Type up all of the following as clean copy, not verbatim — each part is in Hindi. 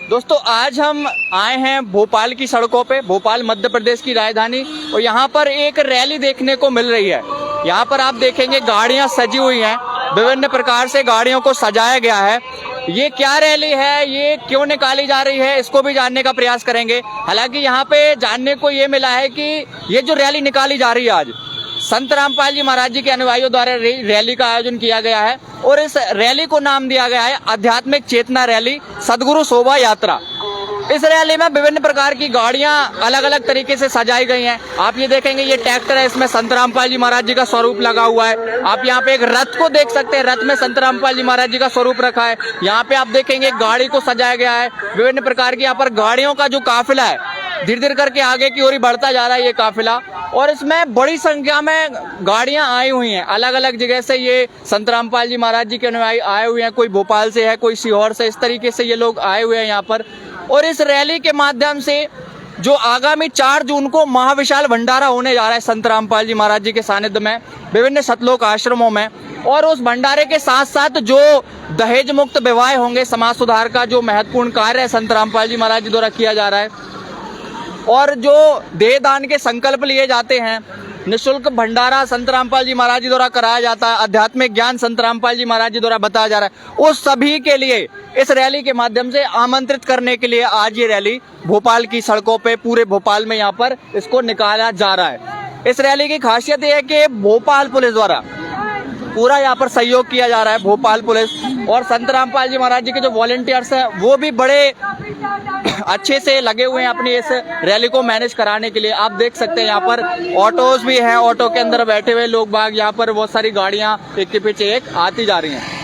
दोस्तों आज हम आए हैं भोपाल की सड़कों पे, भोपाल मध्य प्रदेश की राजधानी, और यहाँ पर एक रैली देखने को मिल रही है। यहाँ पर आप देखेंगे गाड़ियाँ सजी हुई हैं, विभिन्न प्रकार से गाड़ियों को सजाया गया है। ये क्या रैली है, ये क्यों निकाली जा रही है, इसको भी जानने का प्रयास करेंगे। हालांकि यहाँ पे जानने को ये मिला है कि ये जो रैली निकाली जा रही है आज, संत रामपाल जी महाराज जी के अनुयायियों द्वारा रैली का आयोजन किया गया है और इस रैली को नाम दिया गया है आध्यात्मिक चेतना रैली सदगुरु शोभा यात्रा। इस रैली में विभिन्न प्रकार की गाड़ियां अलग अलग तरीके से सजाई गई हैं। आप ये देखेंगे, ये ट्रैक्टर है, इसमें संत रामपाल जी महाराज जी का स्वरूप लगा हुआ है। आप यहाँ पे एक रथ को देख सकते हैं, रथ में संत रामपाल जी महाराज जी का स्वरूप रखा है। यहाँ पे आप देखेंगे गाड़ी को सजाया गया है, विभिन्न प्रकार की यहाँ पर गाड़ियों का जो काफिला है धीरे धीरे करके आगे की ओर ही बढ़ता जा रहा है ये काफिला, और इसमें बड़ी संख्या में गाड़ियां आई हुई हैं अलग अलग जगह से। ये संत रामपाल जी महाराज जी के अनुयायी आए हुए हैं, कोई भोपाल से है, कोई सीहोर से, इस तरीके से ये लोग आए हुए हैं यहाँ पर। और इस रैली के माध्यम से जो आगामी 4 जून को महाविशाल भंडारा होने जा रहा है संत रामपाल जी महाराज जी के सानिध्य में विभिन्न सतलोक आश्रमों में, और उस भंडारे के साथ साथ जो दहेज मुक्त विवाह होंगे, समाज सुधार का जो महत्वपूर्ण कार्य है संत रामपाल जी महाराज जी द्वारा किया जा रहा है, और जो देह दान के संकल्प लिए जाते हैं, निःशुल्क भंडारा संत रामपाल जी महाराज जी द्वारा कराया जाता है, आध्यात्मिक ज्ञान संत रामपाल जी महाराज जी द्वारा बताया जा रहा है, उस सभी के लिए इस रैली के माध्यम से आमंत्रित करने के लिए आज ये रैली भोपाल की सड़कों पे, पूरे भोपाल में यहाँ पर इसको निकाला जा रहा है। इस रैली की खासियत ये है कि भोपाल पुलिस द्वारा पूरा यहाँ पर सहयोग किया जा रहा है। भोपाल पुलिस और संत रामपाल जी महाराज जी के जो वॉलंटियर्स हैं वो भी बड़े अच्छे से लगे हुए हैं अपनी इस रैली को मैनेज कराने के लिए। आप देख सकते हैं यहाँ पर ऑटोज भी हैं, ऑटो के अंदर बैठे हुए लोग बाग, यहाँ पर बहुत सारी गाड़ियां एक के पीछे एक आती जा रही हैं।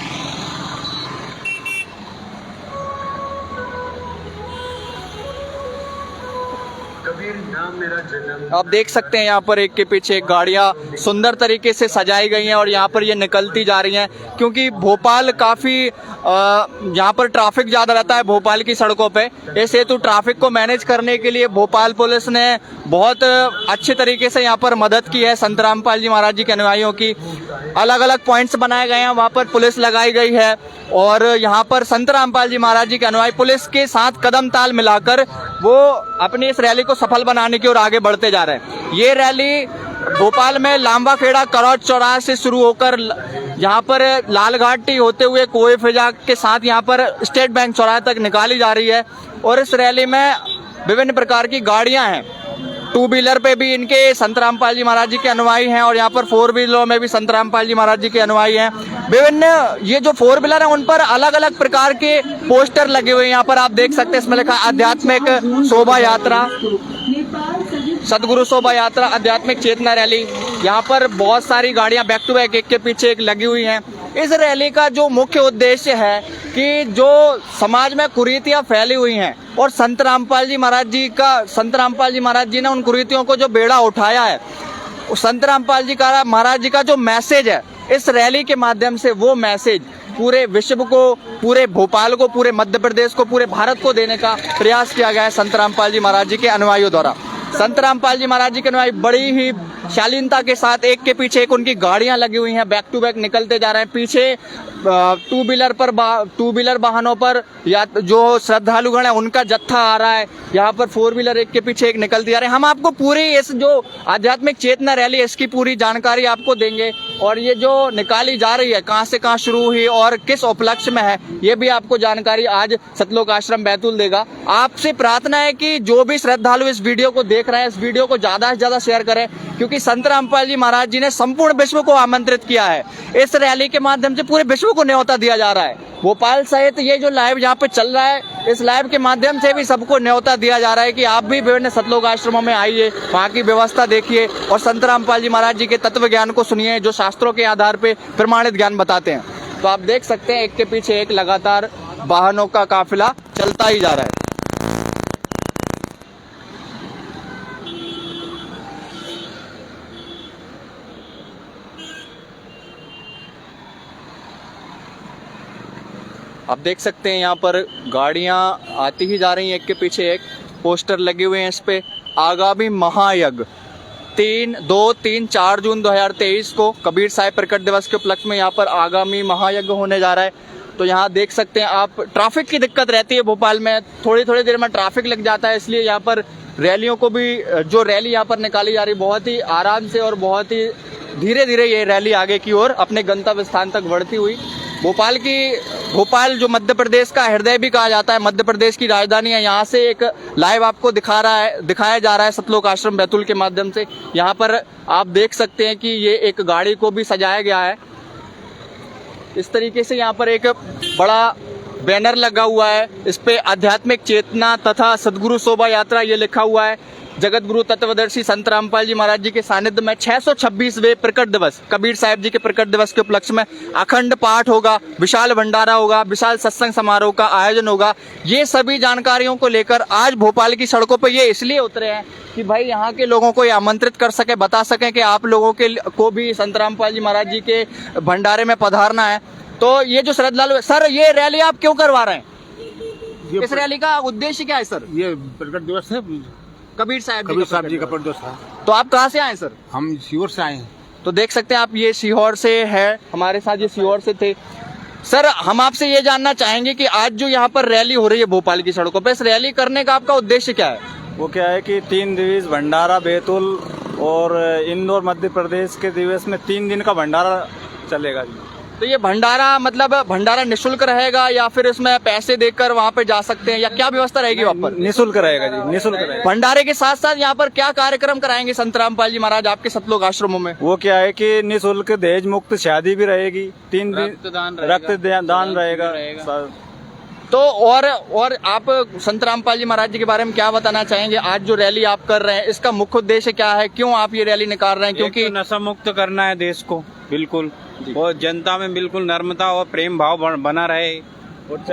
आप देख सकते हैं यहाँ पर एक के पीछे एक गाड़ियां सुंदर तरीके से सजाई गई हैं और यहाँ पर ये निकलती जा रही हैं, क्योंकि भोपाल काफ़ी यहाँ पर ट्रैफिक ज़्यादा रहता है भोपाल की सड़कों पे। इस हेतु ट्रैफिक को मैनेज करने के लिए भोपाल पुलिस ने बहुत अच्छे तरीके से यहाँ पर मदद की है। संत रामपाल जी महाराज जी के अनुयायियों की अलग अलग पॉइंट्स बनाए गए हैं, वहाँ पर पुलिस लगाई गई है, और यहाँ पर संत रामपाल जी महाराज जी के अनुयायी पुलिस के साथ कदम ताल मिलाकर वो अपनी इस रैली को सफल बनाने की ओर आगे बढ़ते जा रहे हैं। ये रैली भोपाल में लांबा खेड़ा करौट चौराहे से शुरू होकर यहाँ पर लालघाटी होते हुए कोए फिजा के साथ यहाँ पर स्टेट बैंक चौराहे तक निकाली जा रही है। और इस रैली में विभिन्न प्रकार की गाड़ियाँ हैं, 2 व्हीलर पे भी इनके संत रामपाल जी महाराज जी के अनुयायी हैं, और यहाँ पर 4 व्हीलरों में भी संत रामपाल जी महाराज जी के अनुयायी हैं। विभिन्न ये जो 4 व्हीलर हैं उन पर अलग अलग प्रकार के पोस्टर लगे हुए हैं। यहाँ पर आप देख सकते हैं, इसमें लिखा आध्यात्मिक शोभा यात्रा, सदगुरु शोभा यात्रा, आध्यात्मिक चेतना रैली। यहाँ पर बहुत सारी गाड़ियाँ बैक टू बैक एक के पीछे एक लगी हुई हैं। इस रैली का जो मुख्य उद्देश्य है कि जो समाज में कुरीतियाँ फैली हुई हैं और संत रामपाल जी महाराज जी ने उन कुरीतियों को जो बेड़ा उठाया है, संत रामपाल जी महाराज जी का जो मैसेज है इस रैली के माध्यम से, वो मैसेज पूरे विश्व को, पूरे भोपाल को, पूरे मध्य प्रदेश को, पूरे भारत को देने का प्रयास किया गया है संत रामपाल जी महाराज जी के अनुयायियों द्वारा। संत रामपाल जी महाराज जी के अनुयायी बड़ी ही शालीनता के साथ एक के पीछे एक उनकी गाड़ियां लगी हुई हैं, बैक टू बैक निकलते जा रहे हैं। पीछे 2 व्हीलर वाहनों पर या जो श्रद्धालुगण है उनका जत्था आ रहा है, यहाँ पर 4 व्हीलर एक के पीछे एक निकलते जा रहे हैं। हम आपको पूरी इस जो आध्यात्मिक चेतना रैली है इसकी पूरी जानकारी आपको देंगे, और ये जो निकाली जा रही है कहाँ से कहाँ शुरू हुई और किस उपलक्ष्य में है, ये भी आपको जानकारी आज सतलोक आश्रम बैतूल देगा। आपसे प्रार्थना है कि जो भी श्रद्धालु इस वीडियो को देख रहे हैं, इस वीडियो को ज्यादा से ज्यादा शेयर करें, क्योंकि संत रामपाल जी महाराज जी ने संपूर्ण विश्व को आमंत्रित किया है। इस रैली के माध्यम से पूरे विश्व को न्योता दिया जा रहा है। भोपाल सहित ये जो लाइव यहाँ पे चल रहा है, इस लाइव के माध्यम से भी सबको न्योता दिया जा रहा है कि आप भी विभिन्न सतलोक आश्रमों में आइए, वहाँ की व्यवस्था देखिए और संत रामपाल जी महाराज जी के तत्व ज्ञान को सुनिए, जो शास्त्रों के आधार पे प्रमाणित ज्ञान बताते हैं। तो आप देख सकते हैं एक के पीछे एक लगातार वाहनों का काफिला चलता ही जा रहा है। आप देख सकते हैं यहाँ पर गाड़ियाँ आती ही जा रही हैं, एक के पीछे एक पोस्टर लगे हुए हैं। इस पे आगामी महायज्ञ 4 जून 2023 को कबीर साहिब प्रकट दिवस के उपलक्ष्य में यहाँ पर आगामी महायज्ञ होने जा रहा है। तो यहाँ देख सकते हैं आप, ट्रैफिक की दिक्कत रहती है भोपाल में, थोड़ी थोड़ी देर में ट्रैफिक लग जाता है, इसलिए यहाँ पर रैलियों को भी, जो रैली यहाँ पर निकाली जा रही, बहुत ही आराम से और बहुत ही धीरे धीरे ये रैली आगे की ओर अपने गंतव्य स्थान तक बढ़ती हुई, भोपाल जो मध्य प्रदेश का हृदय भी कहा जाता है, मध्य प्रदेश की राजधानी है, यहाँ से एक लाइव आपको दिखाया जा रहा है सतलोक आश्रम बैतूल के माध्यम से। यहाँ पर आप देख सकते हैं कि ये एक गाड़ी को भी सजाया गया है इस तरीके से। यहाँ पर एक बड़ा बैनर लगा हुआ है, इस पे आध्यात्मिक चेतना तथा सदगुरु शोभा यात्रा ये लिखा हुआ है। जगत गुरु तत्वदर्शी संत रामपाल जी महाराज जी के सानिध्य में 626वें प्रकट दिवस, कबीर साहिब जी के प्रकट दिवस के उपलक्ष्य में अखंड पाठ होगा, विशाल भंडारा होगा, विशाल सत्संग समारोह का आयोजन होगा। ये सभी जानकारियों को लेकर आज भोपाल की सड़कों पर ये इसलिए उतरे हैं कि भाई यहाँ के लोगों को ये आमंत्रित कर सके, बता सकें कि आप लोगों को भी संत रामपाल जी महाराज जी के भंडारे में पधारना है। तो ये जो श्रद्धालु, सर ये रैली आप क्यों करवा रहे हैं? इस रैली का उद्देश्य क्या है सर? ये प्रकट दिवस है कबीर साहब जी का प्रकट दिवस है। तो आप कहाँ से आए सर? हम सीहोर से आए हैं। तो देख सकते हैं आप, ये सीहोर से है, हमारे साथ ये सीहोर से थे। सर हम आपसे ये जानना चाहेंगे कि आज जो यहाँ पर रैली हो रही है भोपाल की सड़कों पर, इस रैली करने का आपका उद्देश्य क्या है? वो क्या है कि 3 दिवस भंडारा बैतूल और इंदौर मध्य प्रदेश के दिवस में 3 दिन का भंडारा चलेगा जी। तो ये भंडारा मतलब भंडारा निःशुल्क रहेगा या फिर इसमें पैसे देकर वहाँ पे जा सकते हैं, या क्या व्यवस्था रहेगी वहाँ पर? निःशुल्क रहेगा जी, निःशुल्क रहेगा। भंडारे के साथ साथ यहाँ पर क्या कार्यक्रम कराएंगे संत रामपाल जी महाराज आपके सतलोक आश्रमों में? वो क्या है कि निःशुल्क दहेज मुक्त शादी भी रहेगी, 3 दिन रक्तदान रहेगा। तो और आप संत रामपाल जी महाराज जी के बारे में क्या बताना चाहेंगे? आज जो रैली आप कर रहे हैं इसका मुख्य उद्देश्य क्या है, क्यों आप ये रैली निकाल रहे हैं? क्योंकि नशा मुक्त करना है देश को, बिल्कुल, और जनता में बिल्कुल नर्मता और प्रेम भाव बना रहे, और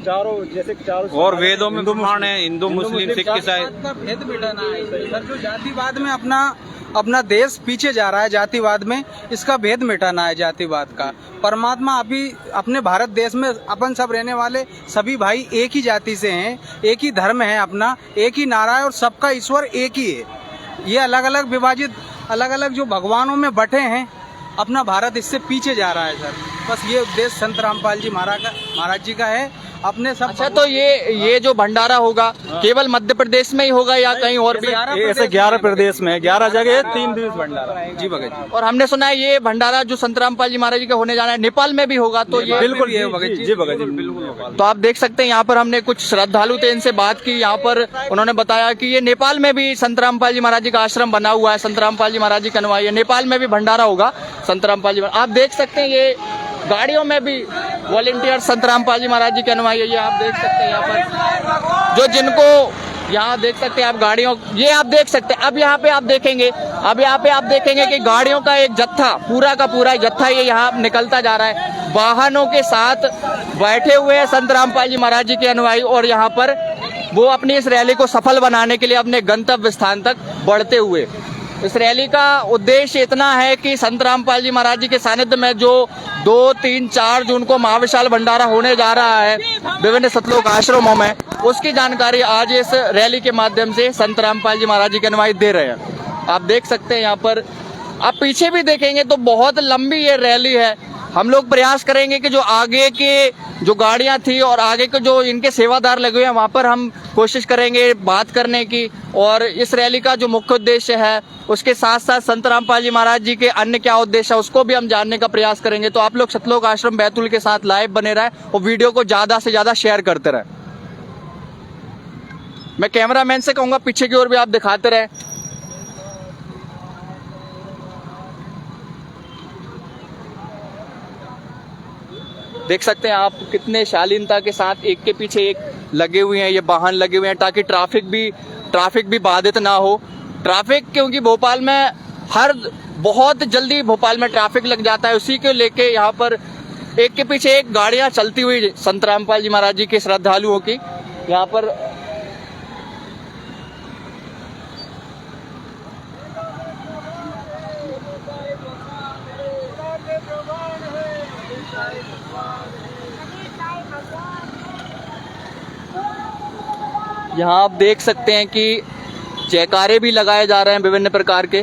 चारों जैसे चारों और वेदों में प्रमाण है, हिंदू मुस्लिम सिख ईसाई का भेद मिटाना है सर। जो जातिवाद में अपना देश पीछे जा रहा है, जातिवाद में इसका भेद मिटाना है, जातिवाद का। परमात्मा अभी अपने भारत देश में अपन सब रहने वाले सभी भाई एक ही जाति से हैं, एक ही धर्म है अपना, एक ही नारा है और सबका ईश्वर एक ही है। ये अलग अलग विभाजित, अलग अलग जो भगवानों में बटे हैं, अपना भारत इससे पीछे जा रहा है सर। बस ये उद्देश्य संत रामपाल जी महाराज जी का है अपने सब। अच्छा, तो ये जो भंडारा होगा केवल मध्य प्रदेश में ही होगा या कहीं और भी? ऐसे 11 प्रदेश में 11 जगह 3 दिवस भंडारा जी भगत जी। और हमने सुना है ये भंडारा जो संत रामपाल जी महाराज जी का होने जाना है नेपाल में भी होगा, तो ये बिल्कुल जी भगत जी, भगत जी बिल्कुल। तो आप देख सकते हैं यहाँ पर हमने कुछ श्रद्धालु थे, इनसे बात की। यहाँ पर उन्होंने बताया कि ये नेपाल में भी संत रामपाल जी महाराज जी का आश्रम बना हुआ है, संत रामपाल जी महाराज जी का अनुयायी है, नेपाल में भी भंडारा होगा संत रामपाल जी। आप देख सकते हैं ये गाड़ियों में भी वॉलेंटियर संत रामपाल जी महाराज जी के अनुयायी है, ये आप देख सकते हैं यहाँ पर जो जिनको यहाँ देख सकते हैं आप गाड़ियों, ये आप देख सकते हैं। अब यहाँ पे आप देखेंगे, कि गाड़ियों का एक जत्था, पूरा का पूरा जत्था ये यहाँ निकलता जा रहा है, वाहनों के साथ बैठे हुए हैं संत रामपाल जी महाराज जी के अनुयायी, और यहाँ पर वो अपनी इस रैली को सफल बनाने के लिए अपने गंतव्य स्थान तक बढ़ते हुए। इस रैली का उद्देश्य इतना है कि संत रामपाल जी महाराज जी के सानिध्य में जो 2, 3, 4 जून को महाविशाल भंडारा होने जा रहा है विभिन्न सतलोक आश्रमों में, उसकी जानकारी आज इस रैली के माध्यम से संत रामपाल जी महाराज जी के अनुयायी दे रहे हैं। आप देख सकते हैं यहाँ पर, आप पीछे भी देखेंगे तो बहुत लंबी ये रैली है। हम लोग प्रयास करेंगे कि जो आगे के जो गाड़ियां थी और आगे के जो इनके सेवादार लगे हुए हैं वहाँ पर हम कोशिश करेंगे बात करने की, और इस रैली का जो मुख्य उद्देश्य है उसके साथ साथ संत रामपाल जी महाराज जी के अन्य क्या उद्देश्य है उसको भी हम जानने का प्रयास करेंगे। तो आप लोग सतलोक आश्रम बैतूल के साथ लाइव बने रहें और वीडियो को ज़्यादा से ज़्यादा शेयर करते रहें। मैं कैमरामैन से कहूँगा पीछे की ओर भी आप दिखाते रहें। देख सकते हैं आप कितने शालीनता के साथ एक के पीछे एक लगे हुए हैं, ये वाहन लगे हुए हैं ताकि ट्रैफिक भी बाधित ना हो। ट्रैफिक क्योंकि भोपाल में बहुत जल्दी भोपाल में ट्रैफिक लग जाता है, उसी को लेके यहाँ पर एक के पीछे एक गाड़ियाँ चलती हुई संत रामपाल जी महाराज जी के श्रद्धालुओं की यहाँ पर यहाँ आप देख सकते हैं कि जयकारे भी लगाए जा रहे हैं विभिन्न प्रकार के।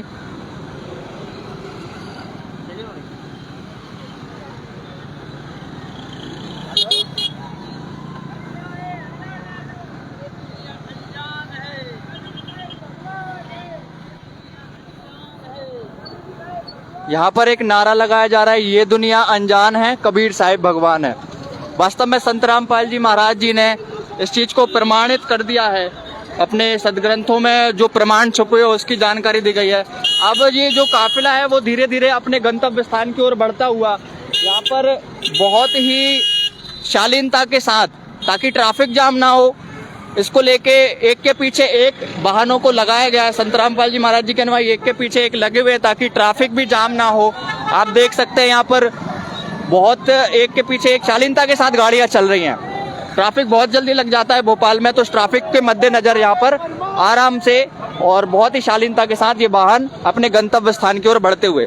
यहाँ पर एक नारा लगाया जा रहा है, ये दुनिया अनजान है, कबीर साहिब भगवान है। वास्तव में संत रामपाल जी महाराज जी ने इस चीज़ को प्रमाणित कर दिया है। अपने सदग्रंथों में जो प्रमाण छुपे हो उसकी जानकारी दी गई है। अब ये जो काफिला है वो धीरे धीरे अपने गंतव्य स्थान की ओर बढ़ता हुआ यहाँ पर बहुत ही शालीनता के साथ, ताकि ट्रैफिक जाम ना हो, इसको लेके एक के पीछे एक वाहनों को लगाया गया है। संत रामपाल जी महाराज जी के अनुयायी एक के पीछे एक लगे हुए हैं ताकि ट्रैफिक भी जाम ना हो। आप देख सकते हैं यहाँ पर बहुत एक के पीछे एक शालीनता के साथ गाड़ियाँ चल रही हैं। ट्रैफिक बहुत जल्दी लग जाता है भोपाल में, तो इस ट्रैफिक के मद्देनजर यहाँ पर आराम से और बहुत ही शालीनता के साथ ये वाहन अपने गंतव्य स्थान की ओर बढ़ते हुए।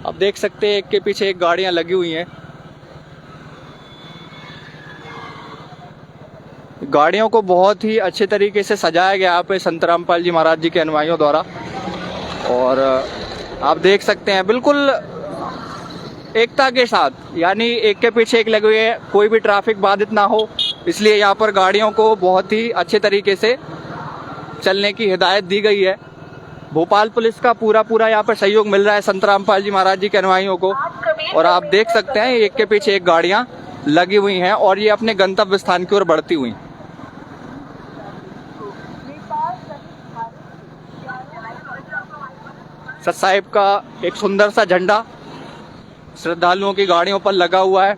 आप देख सकते हैं एक के पीछे एक गाड़ियां लगी हुई हैं। गाड़ियों को बहुत ही अच्छे तरीके से सजाया गया यहाँ पे संत रामपाल जी महाराज जी के अनुयायियों द्वारा, और आप देख सकते हैं बिल्कुल एकता के साथ, यानी एक के पीछे एक लगे हुए हैं, कोई भी ट्रैफिक बाधित ना हो, इसलिए यहाँ पर गाड़ियों को बहुत ही अच्छे तरीके से चलने की हिदायत दी गई है। भोपाल पुलिस का पूरा यहाँ पर सहयोग मिल रहा है संत रामपाल जी महाराज जी के अनुयायियों को, और आप देख सकते हैं एक के पीछे एक गाड़ियां लगी हुई हैं और ये अपने गंतव्य स्थान की ओर बढ़ती हुई। सत साहिब का एक सुंदर सा झंडा श्रद्धालुओं की गाड़ियों पर लगा हुआ है।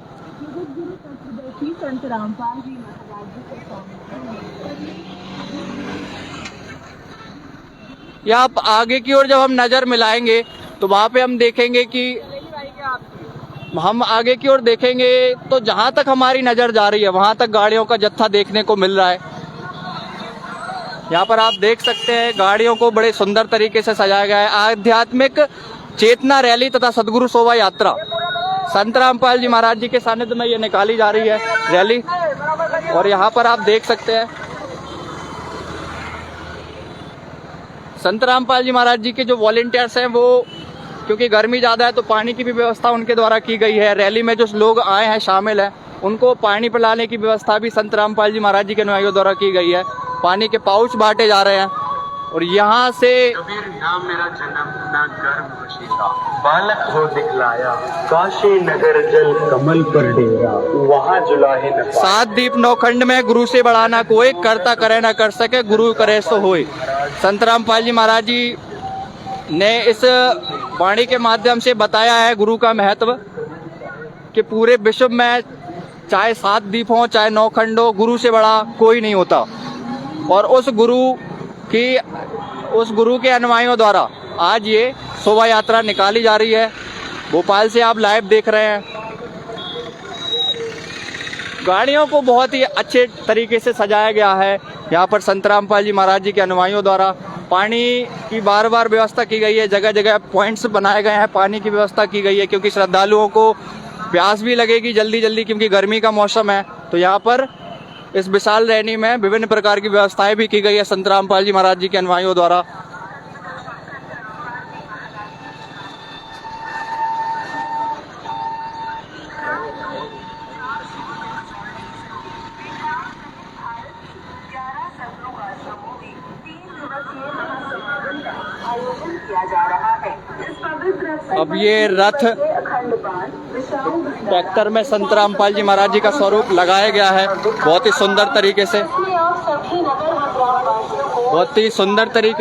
यहाँ आगे की ओर जब हम नजर मिलाएंगे तो वहाँ पे हम देखेंगे कि हम आगे की ओर देखेंगे तो जहाँ तक हमारी नजर जा रही है वहाँ तक गाड़ियों का जत्था देखने को मिल रहा है। यहाँ पर आप देख सकते हैं गाड़ियों को बड़े सुंदर तरीके से सजाया गया है। आध्यात्मिक चेतना रैली तथा सदगुरु शोभा यात्रा संत रामपाल जी महाराज जी के सानिध्य में ये निकाली जा रही है रैली, और यहाँ पर आप देख सकते हैं संत रामपाल जी महाराज जी के जो वॉलेंटियर्स हैं वो, क्योंकि गर्मी ज़्यादा है तो पानी की भी व्यवस्था उनके द्वारा की गई है। रैली में जो लोग आए हैं शामिल हैं उनको पानी पिलाने की व्यवस्था भी संत रामपाल जी महाराज जी के अनुयायियों द्वारा की गई है। पानी के पाउच बांटे जा रहे हैं और यहाँ से मेरा जन्म ना गर्भ वशीला, बालक हो दिखलाया, काशी नगर जल कमल पर डेरा, वहाँ जुलाहे न 7 दीप 9 खंड में गुरु से बढ़ाना कोई, करता करे ना कर सके, गुरु करे सो होए। संत रामपाल जी महाराज जी ने इस वाणी के माध्यम से बताया है गुरु का महत्व, कि पूरे विश्व में चाहे 7 दीप हो चाहे 9 खंड हो, गुरु से बड़ा कोई नहीं होता। और उस गुरु के अनुयायियों द्वारा आज ये शोभा यात्रा निकाली जा रही है। भोपाल से आप लाइव देख रहे हैं। गाड़ियों को बहुत ही अच्छे तरीके से सजाया गया है। यहाँ पर संत रामपाल जी महाराज जी के अनुयायियों द्वारा पानी की बार बार व्यवस्था की गई है। जगह जगह पॉइंट्स बनाए गए हैं, पानी की व्यवस्था की गई है, क्योंकि श्रद्धालुओं को प्यास भी लगेगी जल्दी जल्दी, क्योंकि गर्मी का मौसम है। तो यहाँ पर इस विशाल रैली में विभिन्न प्रकार की व्यवस्थाएं भी की गई है संत रामपाल जी महाराज जी के अनुयायियों द्वारा। अब ये रथ ट्रैक्टर में संत रामपाल जी महाराज जी का स्वरूप लगाया गया है। बहुत ही सुंदर तरीके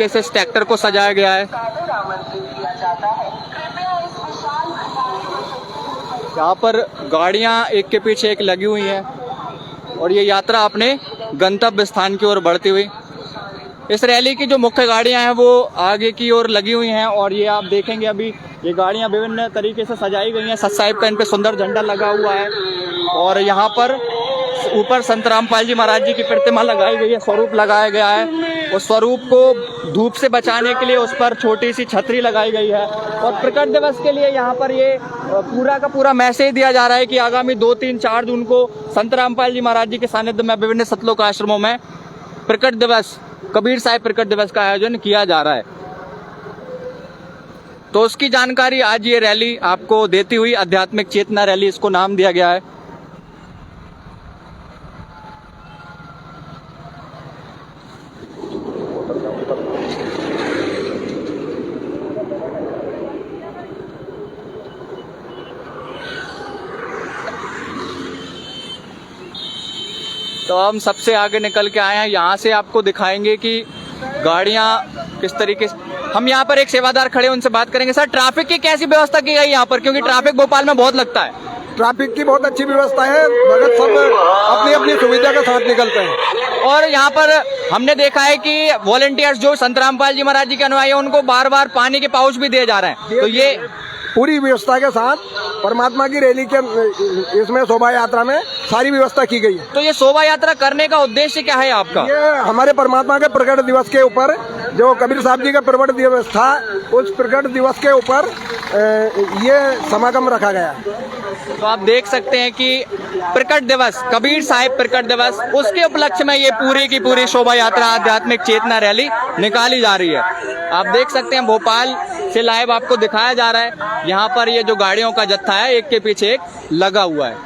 से इस ट्रैक्टर को सजाया गया है। यहाँ पर गाड़ियाँ एक के पीछे एक लगी हुई हैं और ये यात्रा अपने गंतव्य स्थान की ओर बढ़ती हुई। इस रैली की जो मुख्य गाड़ियां हैं वो आगे की ओर लगी हुई हैं और ये आप देखेंगे अभी ये गाड़ियां विभिन्न तरीके से सजाई गई हैं। सत साहिब का इन पे सुंदर झंडा लगा हुआ है और यहाँ पर ऊपर संत रामपाल जी महाराज जी की प्रतिमा लगाई गई है, स्वरूप लगाया गया है। उस स्वरूप को धूप से बचाने के लिए उस पर छोटी सी छतरी लगाई गई है और प्रकट दिवस के लिए यहाँ पर ये पूरा का पूरा मैसेज दिया जा रहा है कि आगामी 2, 3, 4 जून को संत रामपाल जी महाराज जी के सानिध्य में विभिन्न सतलोक आश्रमों में प्रकट दिवस, कबीर साहिब प्रकट दिवस का आयोजन किया जा रहा है। तो उसकी जानकारी आज ये रैली आपको देती हुई आध्यात्मिक चेतना रैली इसको नाम दिया गया है। तो हम सबसे आगे निकल के आए हैं, यहाँ से आपको दिखाएंगे कि गाड़ियाँ किस तरीके से। हम यहाँ पर एक सेवादार खड़े हैं, उनसे बात करेंगे। सर, ट्रैफिक की कैसी व्यवस्था की गई यहाँ पर, क्योंकि ट्रैफिक भोपाल में बहुत लगता है? ट्रैफिक की बहुत अच्छी व्यवस्था है, भगत सब अपनी अपनी सुविधा के साथ निकलते हैं। और यहाँ पर हमने देखा है कि वॉलंटियर्स जो संत रामपाल जी महाराज जी के अनुयायी हैं उनको बार बार पानी के पाउच भी दिए जा रहे हैं। तो ये पूरी व्यवस्था के साथ परमात्मा की रैली के इसमें शोभा यात्रा में सारी व्यवस्था की गई है। तो ये शोभा यात्रा करने का उद्देश्य क्या है आपका? ये हमारे परमात्मा के प्रकट दिवस के ऊपर, जो कबीर साहब जी का प्रकट दिवस था, उस प्रकट दिवस के ऊपर ये समागम रखा गया है। तो आप देख सकते हैं कि प्रकट दिवस, कबीर साहिब प्रकट दिवस, उसके उपलक्ष्य में ये पूरी की पूरी शोभा यात्रा आध्यात्मिक चेतना रैली निकाली जा रही है। आप देख सकते हैं भोपाल से लाइव आपको दिखाया जा रहा है। यहाँ पर ये जो गाड़ियों का जत्था है एक के पीछे एक लगा हुआ है।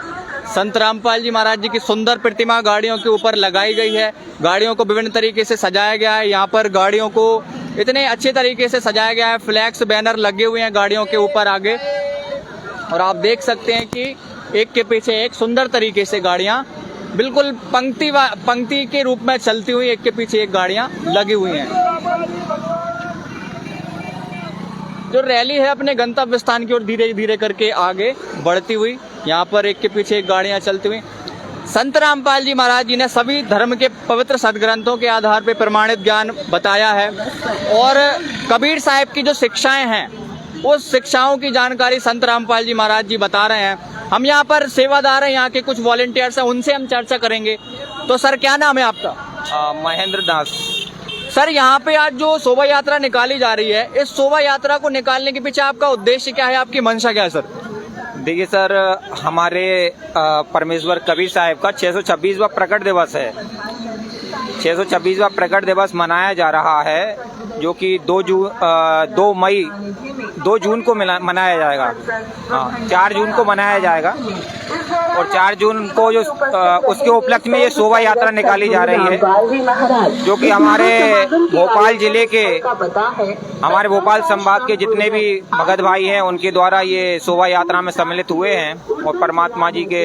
संत रामपाल जी महाराज जी की सुंदर प्रतिमा गाड़ियों के ऊपर लगाई गई है। गाड़ियों को विभिन्न तरीके से सजाया गया है। यहाँ पर गाड़ियों को इतने अच्छे तरीके से सजाया गया है, फ्लैक्स बैनर लगे हुए हैं गाड़ियों के ऊपर आगे। और आप देख सकते हैं कि एक के पीछे एक सुंदर तरीके से गाड़ियाँ बिल्कुल पंक्ति के रूप में चलती हुई एक के पीछे एक गाड़ियाँ लगी हुई हैं। जो रैली है अपने गंतव्य स्थान की ओर धीरे धीरे करके आगे बढ़ती हुई, यहाँ पर एक के पीछे एक गाड़ियाँ चलती हुई। संत रामपाल जी महाराज जी ने सभी धर्म के पवित्र सदग्रंथों के आधार पर प्रमाणित ज्ञान बताया है और कबीर साहिब की जो शिक्षाएं हैं उस शिक्षाओं की जानकारी संत रामपाल जी महाराज जी बता रहे हैं। हम यहाँ पर सेवादार हैं, यहाँ के कुछ वॉलंटियर्स हैं, उनसे हम चर्चा करेंगे। तो सर, क्या नाम है आपका? महेंद्र दास। सर, यहाँ पे आज जो शोभा यात्रा निकाली जा रही है, इस शोभा यात्रा को निकालने के पीछे आपका उद्देश्य क्या है, आपकी मंशा क्या है सर? देखिए सर, हमारे परमेश्वर कबीर साहिब का 626वां प्रकट दिवस है। 626वां प्रकट दिवस मनाया जा रहा है, जो कि 2 जून को मनाया जाएगा। हाँ, 4 जून को मनाया जाएगा और 4 जून को जो उसके उपलक्ष्य में ये शोभा यात्रा निकाली जा रही है, जो कि हमारे भोपाल जिले के, हमारे भोपाल संभाग के जितने भी भगत भाई हैं उनके द्वारा ये शोभा यात्रा में सम्मिलित हुए हैं और परमात्मा जी के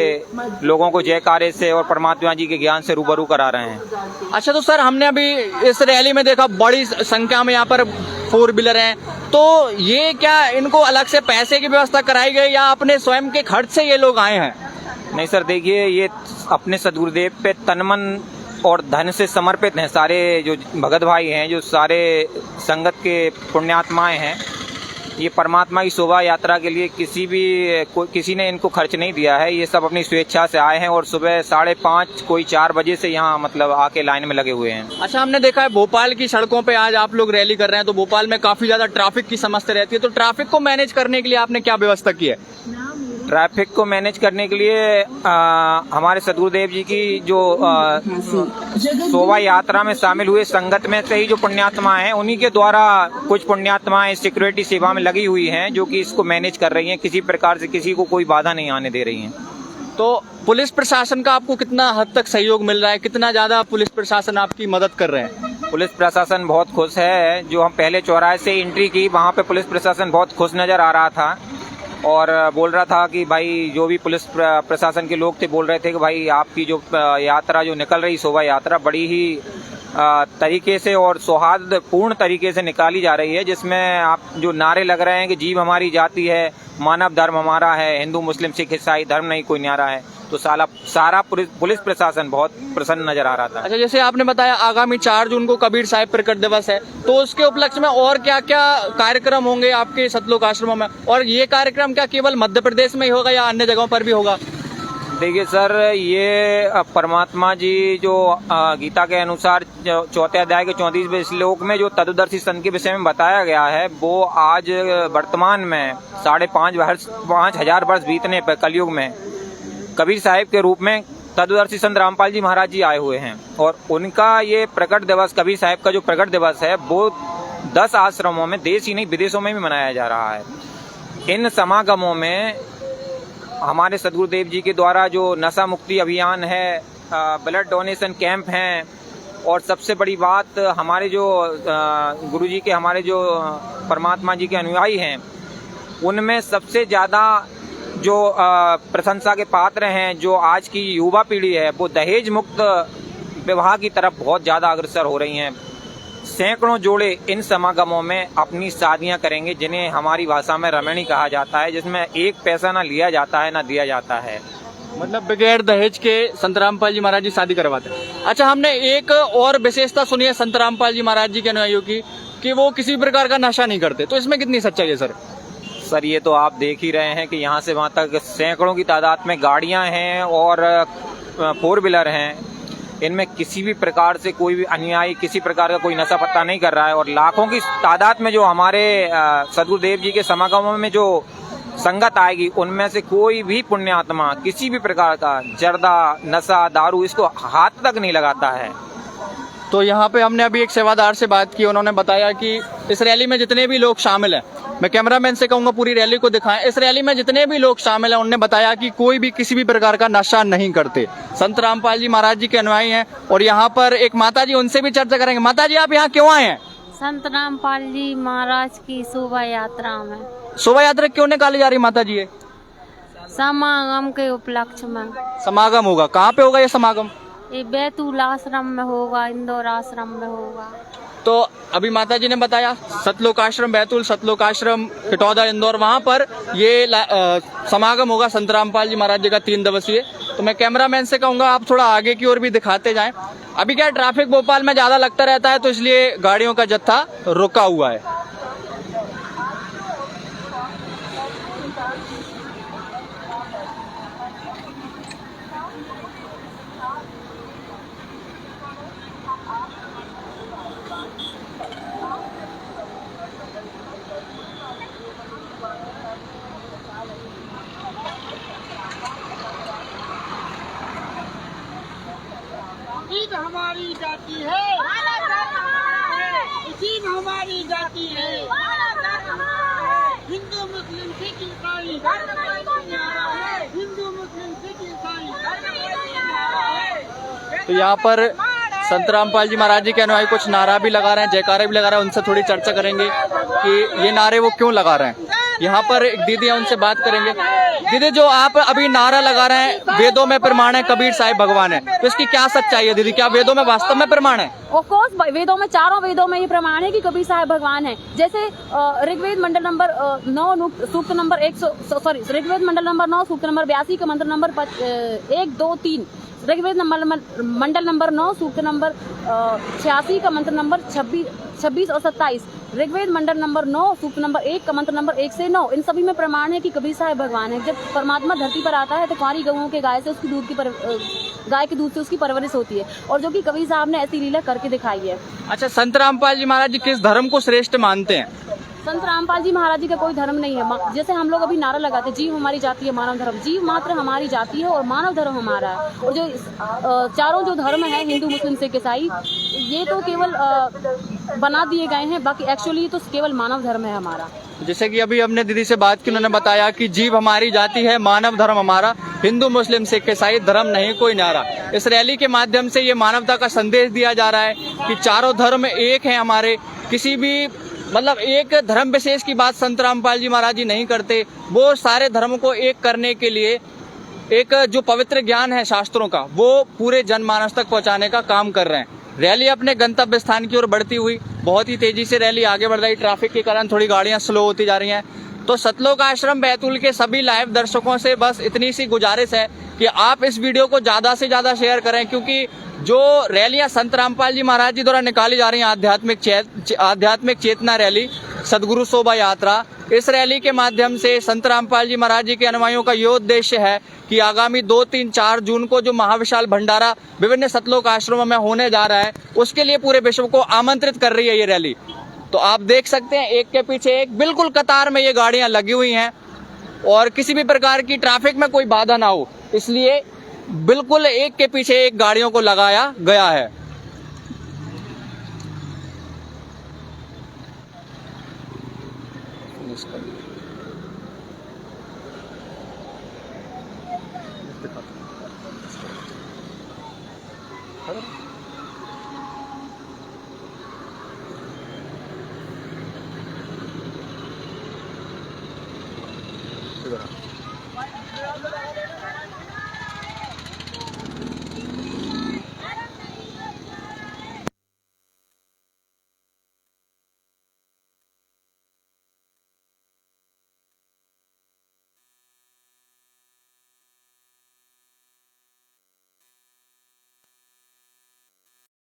लोगों को जयकारे से और परमात्मा जी के ज्ञान से रूबरू करा रहे हैं। अच्छा, तो सर हमने अभी इस रैली में देखा बड़ी संख्या में यहाँ पर 4 व्हीलर हैं, तो ये क्या इनको अलग से पैसे की व्यवस्था कराई गई या अपने स्वयं के खर्च से ये लोग आए हैं? नहीं सर, देखिए ये अपने सदगुरुदेव पे तनमन और धन से समर्पित हैं। सारे जो भगत भाई हैं, जो सारे संगत के पुण्यात्माएं हैं, ये परमात्मा की शोभा यात्रा के लिए किसी ने इनको खर्च नहीं दिया है। ये सब अपनी स्वेच्छा से आए हैं और सुबह 5:30 कोई 4 बजे से यहाँ मतलब आके लाइन में लगे हुए हैं। अच्छा, हमने देखा है भोपाल की सड़कों पे आज आप लोग रैली कर रहे हैं, तो भोपाल में काफी ज्यादा ट्रैफिक की समस्या रहती है, तो ट्रैफिक को मैनेज करने के लिए आपने क्या व्यवस्था की है? ट्रैफिक को मैनेज करने के लिए हमारे सदगुरुदेव जी की जो शोभा यात्रा में शामिल हुए संगत में से ही जो पुण्यात्मा हैं, उन्हीं के द्वारा कुछ पुण्यात्माएं सिक्योरिटी सेवा में लगी हुई हैं, जो कि इसको मैनेज कर रही हैं। किसी प्रकार से किसी को कोई बाधा नहीं आने दे रही हैं। तो पुलिस प्रशासन का आपको कितना हद तक सहयोग मिल रहा है, कितना ज्यादा पुलिस प्रशासन आपकी मदद कर रहे हैं? पुलिस प्रशासन बहुत खुश है। जो हम पहले चौराहे से एंट्री की, वहाँ पे पुलिस प्रशासन बहुत खुश नजर आ रहा था और बोल रहा था कि भाई, जो भी पुलिस प्रशासन के लोग थे बोल रहे थे कि भाई आपकी जो यात्रा जो निकल रही शोभा यात्रा बड़ी ही तरीके से और सौहार्दपूर्ण तरीके से निकाली जा रही है, जिसमें आप जो नारे लग रहे हैं कि जीव हमारी जाति है, मानव धर्म हमारा है, हिंदू मुस्लिम सिख ईसाई धर्म नहीं कोई न्यारा है, तो सारा पुलिस प्रशासन बहुत प्रसन्न नजर आ रहा था। अच्छा, जैसे आपने बताया आगामी 4 जून को कबीर साहिब प्रकट दिवस है, तो उसके उपलक्ष्य में और क्या क्या कार्यक्रम होंगे आपके सतलोक आश्रमों में, और ये कार्यक्रम क्या केवल मध्य प्रदेश में ही होगा या अन्य जगहों पर भी होगा? देखिए सर, ये परमात्मा जी जो गीता के अनुसार 4 अध्याय के 34वें श्लोक में जो तत्वदर्शी संत के विषय में बताया गया है, वो आज वर्तमान में 5,500 वर्ष बीतने पर कलयुग में कबीर साहिब के रूप में तत्वदर्शी संत रामपाल जी महाराज जी आए हुए हैं, और उनका ये प्रकट दिवस, कबीर साहिब का जो प्रकट दिवस है, वो 10 आश्रमों में, देश ही नहीं विदेशों में भी मनाया जा रहा है। इन समागमों में हमारे सदगुरुदेव जी के द्वारा जो नशा मुक्ति अभियान है, ब्लड डोनेशन कैंप हैं, और सबसे बड़ी बात हमारे जो गुरुजी के, हमारे जो परमात्मा जी के अनुयायी हैं, उनमें सबसे ज़्यादा जो प्रशंसा के पात्र हैं, जो आज की युवा पीढ़ी है, वो दहेज मुक्त विवाह की तरफ बहुत ज़्यादा अग्रसर हो रही हैं। सैकड़ों जोड़े इन समागमों में अपनी शादियां करेंगे, जिन्हें हमारी भाषा में रमणी कहा जाता है, जिसमें एक पैसा ना लिया जाता है ना दिया जाता है। मतलब बगैर दहेज के संत रामपाल जी महाराज जी शादी करवाते हैं। अच्छा, हमने एक और विशेषता सुनी है संत रामपाल जी महाराज जी के अनुयायियों की, कि वो किसी प्रकार का नशा नहीं करते, तो इसमें कितनी सच्चाई है सर? सर, ये तो आप देख ही रहे हैं कि यहाँ से वहाँ तक सैकड़ों की तादाद में गाड़ियाँ हैं और 4 व्हीलर हैं। इनमें किसी भी प्रकार से कोई भी अनुयायी किसी प्रकार का कोई नशा पत्ता नहीं कर रहा है, और लाखों की तादाद में जो हमारे सदगुरुदेव जी के समागमों में जो संगत आएगी, उनमें से कोई भी पुण्यात्मा किसी भी प्रकार का जर्दा, नशा, दारू इसको हाथ तक नहीं लगाता है। तो यहाँ पे हमने अभी एक सेवादार से बात की, उन्होंने बताया कि इस रैली में जितने भी लोग शामिल हैं, मैं कैमरामैन से कहूंगा पूरी रैली को दिखाएं, इस रैली में जितने भी लोग शामिल हैं, उन्होंने बताया कि कोई भी किसी भी प्रकार का नशा नहीं करते, संत रामपाल जी महाराज जी के अनुयायी हैं। और यहाँ पर एक माता जी, उनसे भी चर्चा करेंगे। माता जी, आप यहाँ क्यों आए हैं? संत रामपाल जी महाराज की शोभा यात्रा में। शोभा यात्रा क्यों निकाली जा रही माता जी? ये समागम के उपलक्ष्य में समागम होगा। कहाँ पे होगा ये समागम? ये बैतूल आश्रम में होगा, इंदौर आश्रम में होगा। तो अभी माता जी ने बताया सतलोक आश्रम बैतूल, सतलोक आश्रम कटौदा, इंदौर, वहां पर ये समागम होगा संत रामपाल जी महाराज जी का 3 दिवसीय। तो मैं कैमरामैन से कहूंगा आप थोड़ा आगे की ओर भी दिखाते जाएं। अभी क्या ट्रैफिक भोपाल में ज्यादा लगता रहता है, तो इसलिए गाड़ियों का जत्था रुका हुआ है। जीत हमारी जाती है, जीत हमारी जाती है, हिंदू मुस्लिम सिख ईसाई, हिंदू मुस्लिम सिख ईसाई। तो यहाँ पर संत रामपाल जी महाराज जी के अनुयायी कुछ नारा भी लगा रहे हैं, जयकारे भी लगा रहे हैं। उनसे थोड़ी चर्चा करेंगे कि ये नारे वो क्यों लगा रहे हैं। यहाँ पर एक दीदी है, उनसे बात करेंगे। दीदी, जो आप अभी नारा लगा रहे हैं, वेदों में प्रमाण है कबीर साहिब भगवान है, तो इसकी क्या सच्चाई है दीदी? क्या वेदों में वास्तव में प्रमाण है? ऑफ कोर्स, वेदों में, चारों वेदों में ये प्रमाण है कि कबीर साहिब भगवान है। जैसे ऋग्वेद मंडल नंबर 9 सूक्त नंबर 100, ऋग्वेद मंडल नंबर 9 सूक्त नंबर 82 का मंत्र नंबर 1, 2, 3, ऋग्वेद मंडल नंबर 9 सूक्त नंबर 86 का मंत्र नंबर 26 और 27, ऋग्वेद मंडल नंबर 9 सूक्त नंबर 1 का मंत्र नंबर 1 से 9, इन सभी में प्रमाण है कि कबीर साहिब भगवान है। जब परमात्मा धरती पर आता है तो कुंवारी गऊओं के गाय के दूध से उसकी परवरिश होती है, और जो कि कबीर साहब ने ऐसी लीला करके दिखाई है। अच्छा, संत रामपाल जी महाराज जी किस धर्म को श्रेष्ठ मानते हैं? संत रामपाल जी महाराज जी का कोई धर्म नहीं है। जैसे हम लोग अभी नारा लगाते, जीव हमारी जाति है, मानव धर्म, जीव मात्र हमारी जाति है और मानव धर्म हमारा है। और जो चारों जो धर्म है, हिंदू मुस्लिम सिख ईसाई, ये तो केवल बना दिए गए हैं, बाकी एक्चुअली तो केवल मानव धर्म है हमारा। जैसे कि अभी हमने दीदी से बात की, उन्होंने बताया कि जीव हमारी जाति है, मानव धर्म हमारा, हिंदू मुस्लिम सिख ईसाई धर्म नहीं कोई नारा। इस रैली के माध्यम से ये मानवता का संदेश दिया जा रहा है कि चारों धर्म एक हैं हमारे। किसी भी मतलब एक धर्म विशेष की बात संत रामपाल जी महाराज जी नहीं करते, वो सारे धर्मों को एक करने के लिए एक जो पवित्र ज्ञान है शास्त्रों का, वो पूरे जनमानस तक पहुंचाने का काम कर रहे हैं। रैली अपने गंतव्य स्थान की ओर बढ़ती हुई बहुत ही तेजी से रैली आगे बढ़ रही। ट्रैफिक के कारण थोड़ी गाड़ियां स्लो होती जा रही हैं। तो सतलोक आश्रम बैतूल के सभी लाइव दर्शकों से बस इतनी सी गुजारिश है कि आप इस वीडियो को ज़्यादा से ज़्यादा शेयर करें, क्योंकि जो रैलियां संत रामपाल जी महाराज जी द्वारा निकाली जा रही हैं, आध्यात्मिक चेतना रैली, सदगुरु शोभा यात्रा, इस रैली के माध्यम से संत रामपाल जी महाराज जी के अनुयायियों का ये उद्देश्य है कि आगामी 2, 3, 4 जून को जो महाविशाल भंडारा विभिन्न सतलोक आश्रमों में होने जा रहा है, उसके लिए पूरे विश्व को आमंत्रित कर रही है ये रैली। तो आप देख सकते हैं एक के पीछे एक बिल्कुल कतार में ये गाड़ियां लगी हुई हैं और किसी भी प्रकार की ट्रैफिक में कोई बाधा ना हो, इसलिए बिल्कुल एक के पीछे एक गाड़ियों को लगाया गया है।